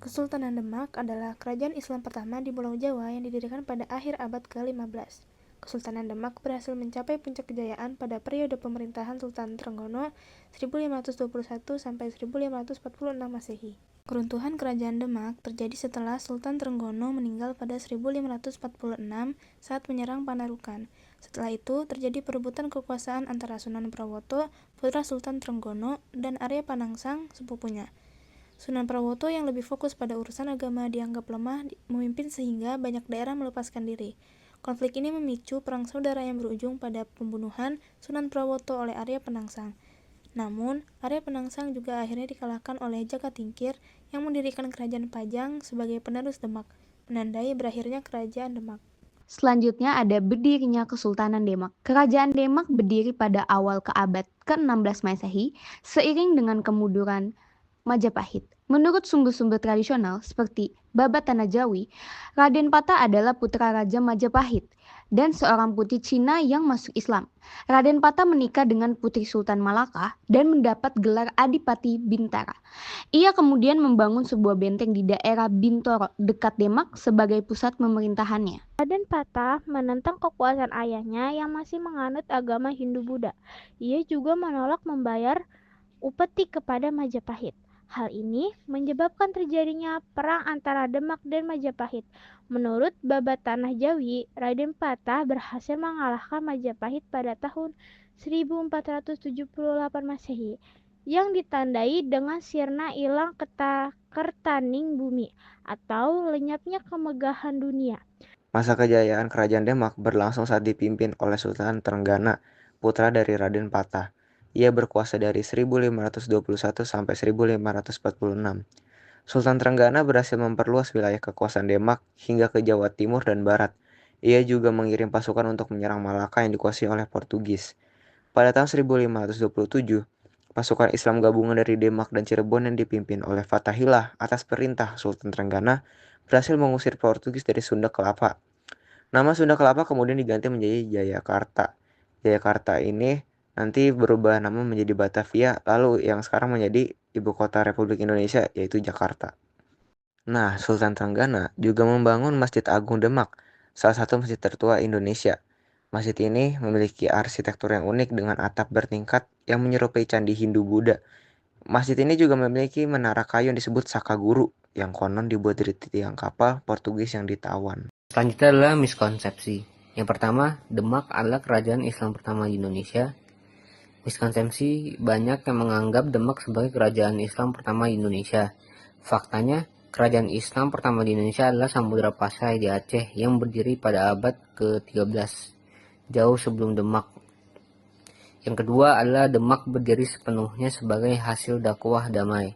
Kesultanan Demak adalah kerajaan Islam pertama di Pulau Jawa yang didirikan pada akhir abad ke-15. Kesultanan Demak berhasil mencapai puncak kejayaan pada periode pemerintahan Sultan Trenggono 1521 sampai 1546 Masehi. Keruntuhan kerajaan Demak terjadi setelah Sultan Trenggono meninggal pada 1546 saat menyerang Panarukan. Setelah itu terjadi perebutan kekuasaan antara Sunan Prawoto, putra Sultan Trenggono, dan Arya Panangsang, sepupunya. Sunan Prawoto yang lebih fokus pada urusan agama dianggap lemah memimpin sehingga banyak daerah melepaskan diri. Konflik ini memicu perang saudara yang berujung pada pembunuhan Sunan Prawoto oleh Arya Penangsang. Namun, Arya Penangsang juga akhirnya dikalahkan oleh Jaka Tingkir yang mendirikan kerajaan Pajang sebagai penerus Demak, menandai berakhirnya kerajaan Demak. Selanjutnya ada berdirinya Kesultanan Demak. Kerajaan Demak berdiri pada awal abad ke-16 Masehi seiring dengan kemunduran Majapahit. Menurut sumber-sumber tradisional seperti Babat Tanah Jawi, Raden Patah adalah putra Raja Majapahit dan seorang putri Cina yang masuk Islam. Raden Patah menikah dengan putri Sultan Malaka dan mendapat gelar Adipati Bintara. Ia kemudian membangun sebuah benteng di daerah Bintoro dekat Demak sebagai pusat pemerintahannya. Raden Patah menentang kekuasaan ayahnya yang masih menganut agama Hindu-Buddha. Ia juga menolak membayar upeti kepada Majapahit. Hal ini menyebabkan terjadinya perang antara Demak dan Majapahit. Menurut Babat Tanah Jawi, Raden Patah berhasil mengalahkan Majapahit pada tahun 1478 Masehi yang ditandai dengan sirna ilang kertaning bumi atau lenyapnya kemegahan dunia. Masa kejayaan kerajaan Demak berlangsung saat dipimpin oleh Sultan Trenggana, putra dari Raden Patah. Ia berkuasa dari 1521 sampai 1546. Sultan Trenggana berhasil memperluas wilayah kekuasaan Demak hingga ke Jawa Timur dan Barat. Ia juga mengirim pasukan untuk menyerang Malaka yang dikuasai oleh Portugis. Pada tahun 1527, pasukan Islam gabungan dari Demak dan Cirebon yang dipimpin oleh Fathahillah atas perintah Sultan Trenggana berhasil mengusir Portugis dari Sunda Kelapa. Nama Sunda Kelapa kemudian diganti menjadi Jayakarta. Jayakarta ini nanti berubah nama menjadi Batavia, lalu yang sekarang menjadi ibu kota Republik Indonesia yaitu Jakarta. Nah, Sultan Trenggana juga membangun Masjid Agung Demak, salah satu masjid tertua Indonesia. Masjid ini memiliki arsitektur yang unik dengan atap bertingkat yang menyerupai candi Hindu-Buddha. Masjid ini juga memiliki menara kayu yang disebut Sakaguru, yang konon dibuat dari tiang kapal Portugis yang ditawan. Selanjutnya adalah miskonsepsi. Yang pertama, Demak adalah kerajaan Islam pertama di Indonesia. Miskonsepsi banyak yang menganggap Demak sebagai kerajaan Islam pertama di Indonesia. Faktanya, kerajaan Islam pertama di Indonesia adalah Samudra Pasai di Aceh yang berdiri pada abad ke-13, jauh sebelum Demak. Yang kedua adalah Demak berdiri sepenuhnya sebagai hasil dakwah damai.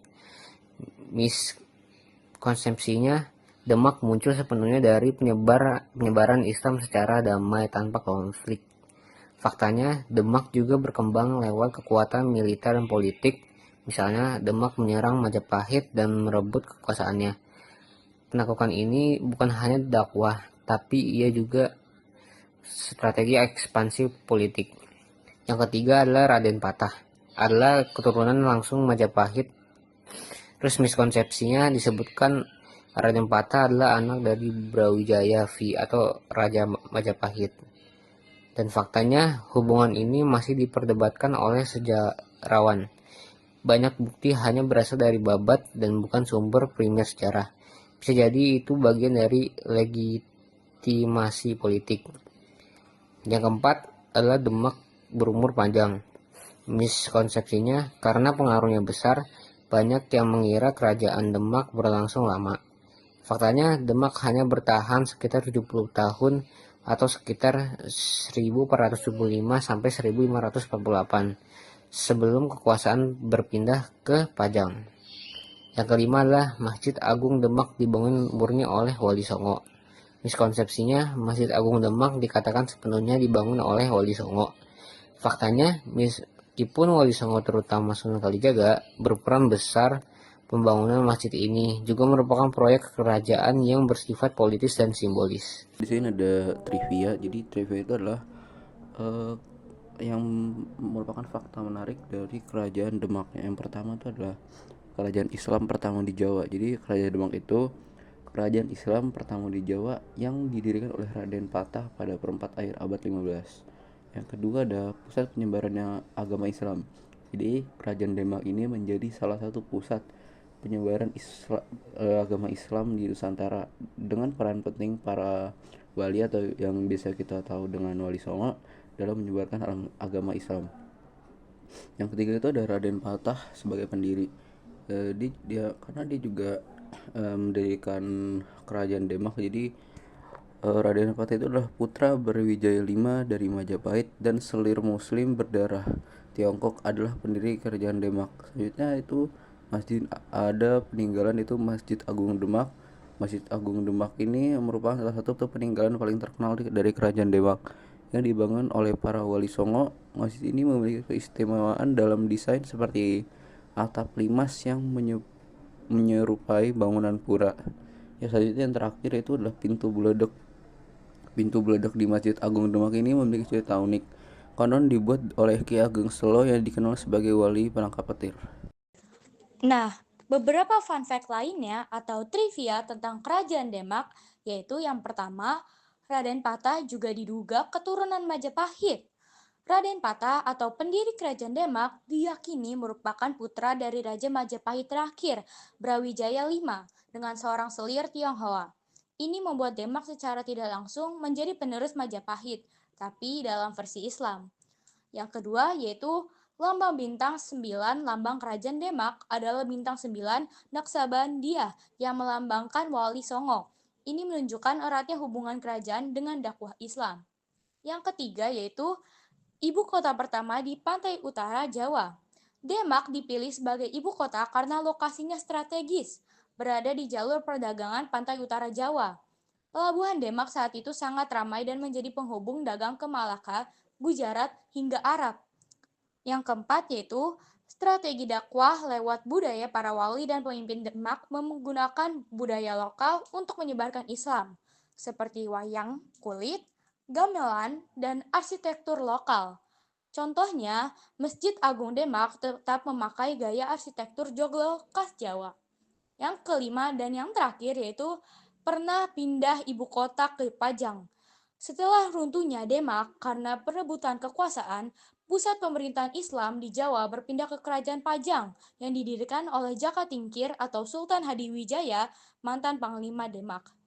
Miskonsepsinya, Demak muncul sepenuhnya dari penyebaran Islam secara damai tanpa konflik. Faktanya, Demak juga berkembang lewat kekuatan militer dan politik. Misalnya, Demak menyerang Majapahit dan merebut kekuasaannya. Penaklukan ini bukan hanya dakwah, tapi ia juga strategi ekspansi politik. Yang ketiga adalah Raden Patah, adalah keturunan langsung Majapahit. Terus miskonsepsinya disebutkan Raden Patah adalah anak dari Brawijaya V atau Raja Majapahit. Dan faktanya hubungan ini masih diperdebatkan oleh sejarawan. Banyak bukti hanya berasal dari Babat dan bukan sumber primer sejarah. Bisa jadi itu bagian dari legitimasi politik. Yang keempat adalah Demak berumur panjang. Miskonsepsinya, karena pengaruhnya besar, banyak yang mengira kerajaan Demak berlangsung lama. Faktanya, Demak hanya bertahan sekitar 70 tahun atau sekitar 1475 sampai 1548 sebelum kekuasaan berpindah ke Pajang. Yang kelima adalah Masjid Agung Demak dibangun murni oleh Wali Songo. Miskonsepsinya, Masjid Agung Demak dikatakan sepenuhnya dibangun oleh Wali Songo. Faktanya, meskipun Wali Songo terutama Sunan Kalijaga berperan besar, pembangunan masjid ini juga merupakan proyek kerajaan yang bersifat politis dan simbolis. Di sini ada trivia. Jadi trivia itu adalah yang merupakan fakta menarik dari kerajaan Demak. Yang pertama itu adalah kerajaan Islam pertama di Jawa. Jadi Kerajaan Demak itu kerajaan Islam pertama di Jawa yang didirikan oleh Raden Patah pada perempat akhir abad 15. Yang kedua ada pusat penyebarannya agama Islam. Jadi Kerajaan Demak ini menjadi salah satu pusat penyebaran agama Islam di Nusantara dengan peran penting para wali atau yang biasa kita tahu dengan Wali Songo dalam menyebarkan agama Islam. Yang ketiga itu ada Raden Patah sebagai pendiri. Karena dia juga mendirikan Kerajaan Demak. Jadi Raden Patah itu adalah putra Brawijaya V dari Majapahit dan selir Muslim berdarah Tiongkok adalah pendiri Kerajaan Demak. Selanjutnya itu ada peninggalan itu Masjid Agung Demak. Masjid Agung Demak ini merupakan salah satu peninggalan paling terkenal dari Kerajaan Demak yang dibangun oleh para wali Songo. Masjid ini memiliki keistimewaan dalam desain seperti atap limas yang menyerupai bangunan pura. Ya, selanjutnya yang terakhir itu adalah pintu beledok. Pintu beledok di Masjid Agung Demak ini memiliki cerita unik. Konon dibuat oleh Ki Ageng Selo yang dikenal sebagai wali penangkap petir. Nah, beberapa fun fact lainnya atau trivia tentang Kerajaan Demak yaitu yang pertama, Raden Patah juga diduga keturunan Majapahit. Raden Patah atau pendiri Kerajaan Demak diyakini merupakan putra dari Raja Majapahit terakhir, Brawijaya V, dengan seorang selir Tionghoa. Ini membuat Demak secara tidak langsung menjadi penerus Majapahit, tapi dalam versi Islam. Yang kedua yaitu lambang bintang 9 lambang Kerajaan Demak adalah bintang 9 Naksabandia yang melambangkan Wali Songo. Ini menunjukkan eratnya hubungan kerajaan dengan dakwah Islam. Yang ketiga yaitu ibu kota pertama di pantai utara Jawa. Demak dipilih sebagai ibu kota karena lokasinya strategis, berada di jalur perdagangan pantai utara Jawa. Pelabuhan Demak saat itu sangat ramai dan menjadi penghubung dagang ke Malaka, Gujarat, hingga Arab. Yang keempat yaitu strategi dakwah lewat budaya para wali dan pemimpin Demak menggunakan budaya lokal untuk menyebarkan Islam, seperti wayang kulit, gamelan, dan arsitektur lokal. Contohnya, Masjid Agung Demak tetap memakai gaya arsitektur joglo khas Jawa. Yang kelima dan yang terakhir yaitu pernah pindah ibu kota ke Pajang. Setelah runtuhnya Demak karena perebutan kekuasaan, pusat pemerintahan Islam di Jawa berpindah ke Kerajaan Pajang yang didirikan oleh Jaka Tingkir atau Sultan Hadiwijaya, mantan Panglima Demak.